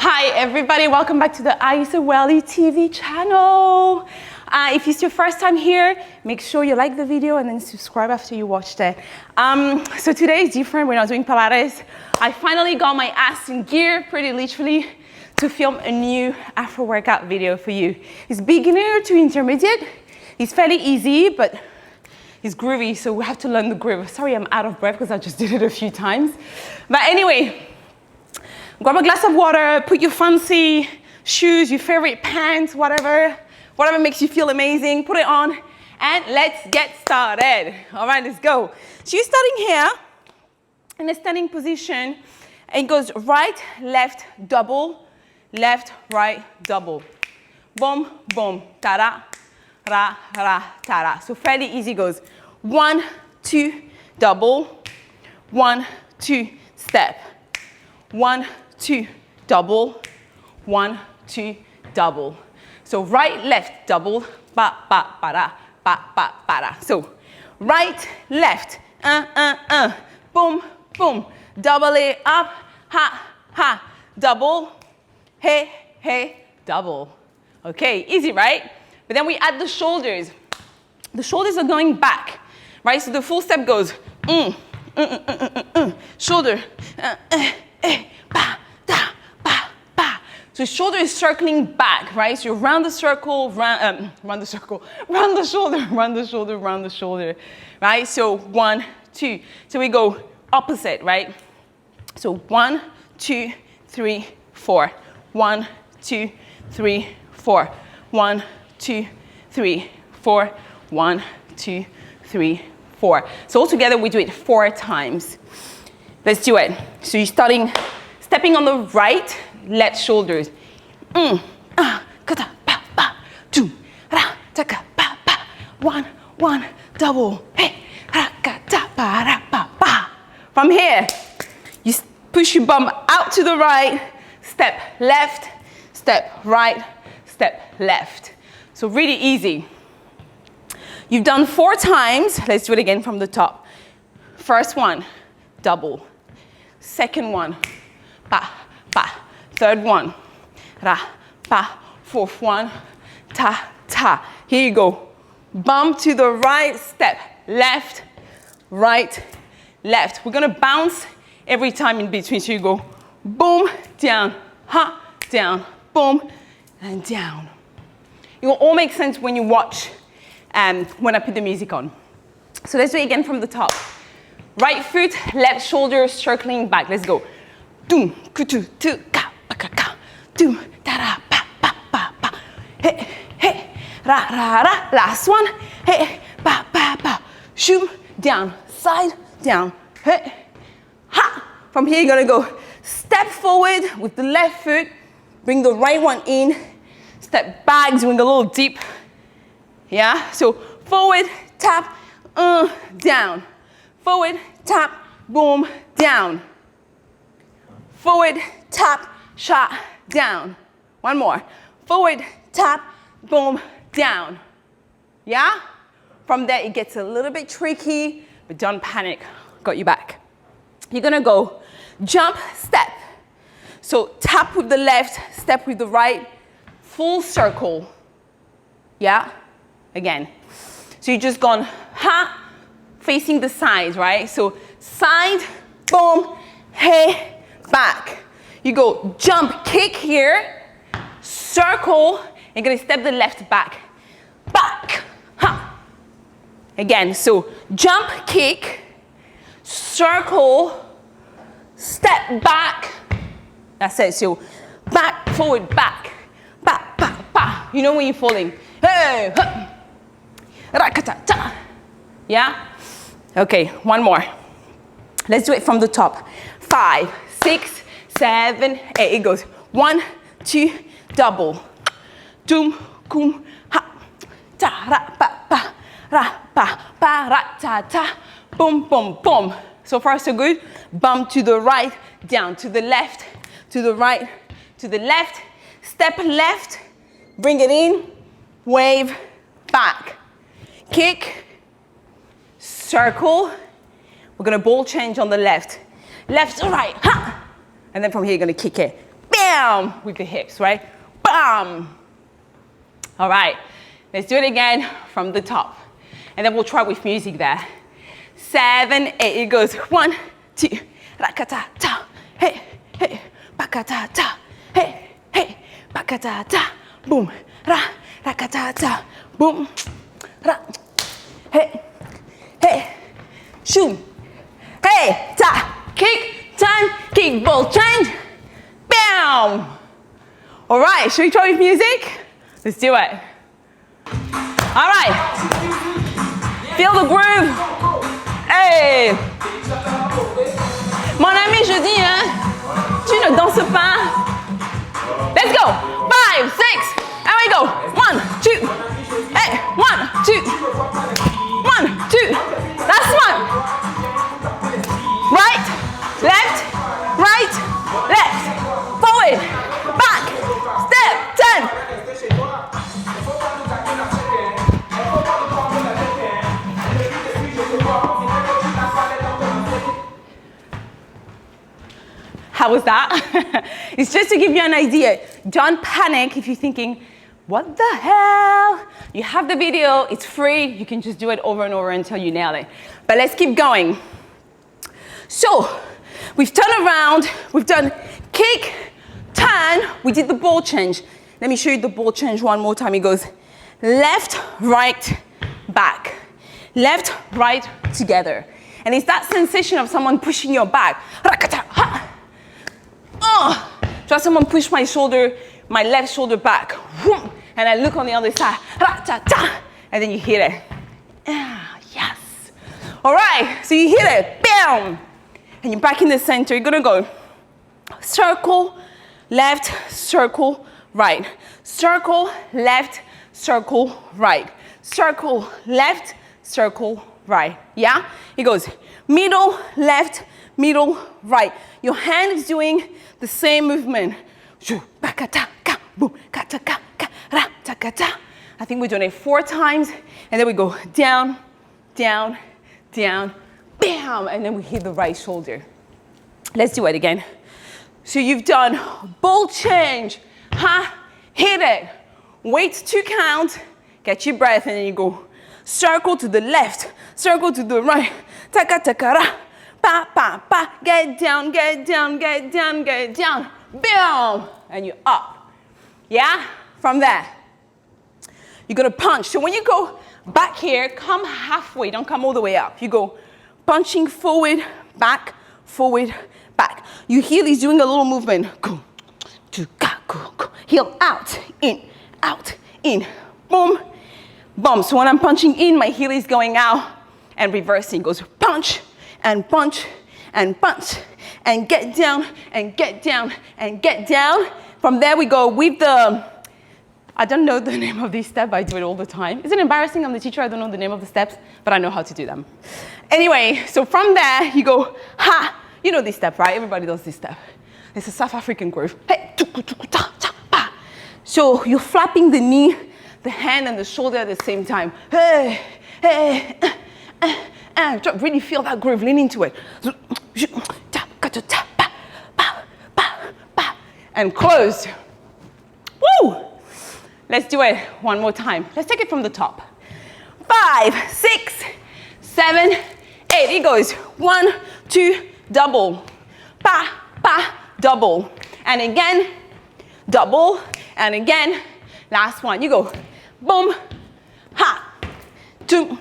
Hi everybody, welcome back to the Isaweli TV channel. If it's your first time here, make sure you like the video and then subscribe after you watched it. So today is different, we're not doing Pilates. I finally got my ass in gear, pretty literally, to film a new Afro workout video for you. It's beginner to intermediate. It's fairly easy, but it's groovy, so we have to learn the groove. Sorry, I'm out of breath because I just did it a few times. But anyway, grab a glass of water, put your fancy shoes, your favorite pants, whatever makes you feel amazing, put it on, and let's get started. All right, let's go. So you're starting here in a standing position, and it goes right, left, double, left, right, double. Boom, boom, ta-da, ra, ra, ta-da. So fairly easy goes 1, 2, double, 1, 2, step, 1, 2, double, 1, 2, double. So right, left, double, ba, ba, ba, da, ba, ba, ba, da. So right, left, boom, boom, double it up, ha, ha, double, hey, hey, double. Okay, easy, right? But then we add the shoulders. The shoulders are going back, right? So the full step goes, shoulder, ba, da, ba, ba. So shoulder is circling back, right? So you round the circle, round the circle, round the shoulder, round the shoulder, round the shoulder, right? So 1, 2. So we go opposite, right? So 1, 2, 3, 4. 1, 2, 3, 4. 1, 2, 3, 4. 1, 2, 3, 4. So altogether we do it 4 times. Let's do it. So you're stepping on the right, left shoulders. 1, 1, double. Hey, from here, you push your bum out to the right, step left, step right, step left. So really easy. You've done 4 times. Let's do it again from the top. First one, double. Second one, ba, ba. Third one, ra, ba. Fourth one, ta, ta. Here you go. Bump to the right, step left, right, left. We're gonna bounce every time in between. So you go boom, down, ha, down, boom, and down. It will all make sense when you watch when I put the music on. So let's do it again from the top. Right foot, left shoulder circling back. Let's go. Doom, kutu, tu, ka, ba, ka, ka. Doom, da, da, ba, ba, ba, ba. Hey, hey, ra, ra, ra. Last one. Hey, ba, ba, ba. Shoom, down, side, down. Hey, ha. From here, you're gonna go step forward with the left foot. Bring the right one in. Step back, doing a little dip. Yeah, so forward, tap, down. Forward, tap, boom, down. Forward, tap, shot, down. One more. Forward, tap, boom, down. Yeah? From there, it gets a little bit tricky, but don't panic. Got you back. You're gonna go jump, step. So tap with the left, step with the right, full circle. Yeah? Again. So you just gone, ha, facing the sides, right? So side, boom, hey, back. You go jump, kick here, circle, you're gonna step the left back, back, ha. Again, so jump, kick, circle, step back. That's it, so back, forward, back, back, back, back. You know when you're falling. Hey, huh. Rakata-ta. Yeah? Okay, one more. Let's do it from the top. 5, 6, 7, 8. It goes 1, 2, double. Doom, kum, ha, ta, ra, ba, ra, ta, ta. Boom, boom, boom. So far, so good. Bump to the right, down to the left, to the right, to the left. Step left, bring it in, wave, back. Kick, circle. We're gonna ball change on the left. Left to right, ha! And then from here, you're gonna kick it. bam, with the hips, right? Bam. All right, let's do it again from the top. And then we'll try with music there. 7, 8, it goes 1, 2, rakata-ta, hey, hey, bakata-ta, hey, hey, bakata-ta, boom, ra, rakata-ta, boom, ra, hey, hey, shoom, hey, ta, kick, turn, kick, ball, change, bam. All right, should we try with music? Let's do it. All right, feel the groove. Hey. Mon ami, je dis, hein, tu ne danses pas. Let's go. 5, 6, and we go. 1, 2, hey, 1, 2, 1, 2. Last one. Right, left, forward, back, step, turn. How was that? It's just to give you an idea. Don't panic if you're thinking, what the hell? You have the video, it's free. You can just do it over and over until you nail it. But let's keep going. So, we've turned around, we've done kick, turn, we did the ball change. Let me show you the ball change one more time. It goes left, right, back. Left, right, together. And it's that sensation of someone pushing your back. Try someone push my shoulder, my left shoulder back. And I look on the other side. And then you hit it. Yes. All right, so you hit it. Bam. And you're back in the center. You're going to go circle, left, circle, right. Circle, left, circle, right. Circle, left, circle, right. Yeah? It goes middle, left, middle, right. Your hand is doing the same movement. I think we're doing it 4 times. And then we go down, down, down, bam. And then we hit the right shoulder. Let's do it again. So you've done ball change. Hit it. Wait to count. Get your breath and then you go circle to the left, circle to the right. Taka taka ra. Pa pa pa. Get down, get down, get down, get down. Bam. And you're up. Yeah? From there. You're gonna punch. So when you go back here, come halfway. Don't come all the way up. You go punching forward, back, back. Your heel is doing a little movement. Go, to, go, go. Heel out, in, boom, boom. So when I'm punching in, my heel is going out and reversing. Goes punch, and punch, and punch, and get down, and get down, and get down. From there we go with the, I don't know the name of this step, I do it all the time. Is it embarrassing? I'm the teacher, I don't know the name of the steps, but I know how to do them. Anyway, so from there, you go, ha, you know this step, right? Everybody does this step. It's a South African groove. Hey, so you're flapping the knee, the hand, and the shoulder at the same time. Hey, hey, really feel that groove, lean into it. And close. Woo! Let's do it one more time. Let's take it from the top. 5, 6, 7, 8. It goes 1, 2, double. Pa, pa, double. And again, double. And again, last one. You go boom, ha, 2,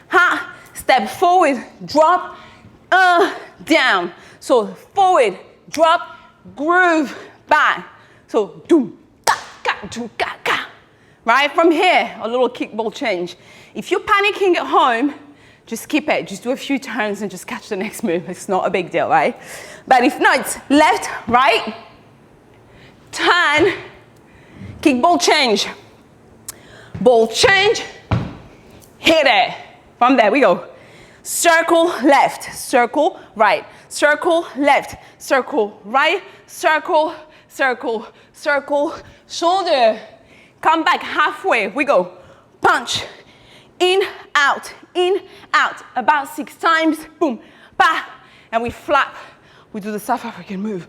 ha. Step forward, drop, down. So forward, drop, groove, back. So do, ta, ka, do, ka, ka. Right? From here, a little kickball change. If you're panicking at home, just keep it. Just do a few turns and just catch the next move. It's not a big deal, right? But if not, it's left, right, turn, kickball change. Ball change, hit it. From there we go. Circle left, circle right, circle left, circle right, circle, circle, circle, shoulder. Come back halfway. We go. Punch. In, out, about 6 times. Boom, ba. And we flap. We do the South African move.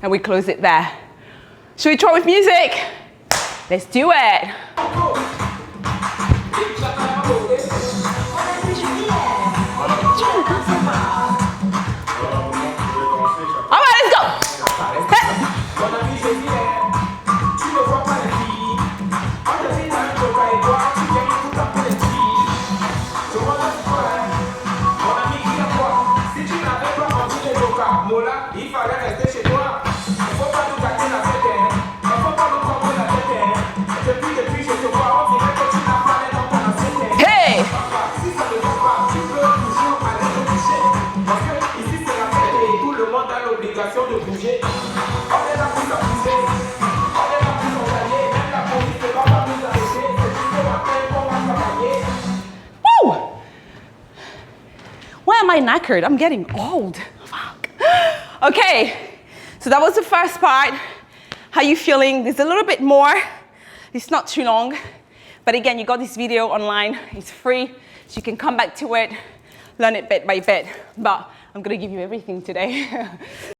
and we close it there. Should we try with music? Let's do it. All right, let's go. Hey. Woo! Why am I knackered? I'm getting old. Fuck. Okay, so that was the first part. How you feeling? There's a little bit more. It's not too long. But again, you got this video online. It's free, so you can come back to it, learn it bit by bit. But I'm gonna give you everything today.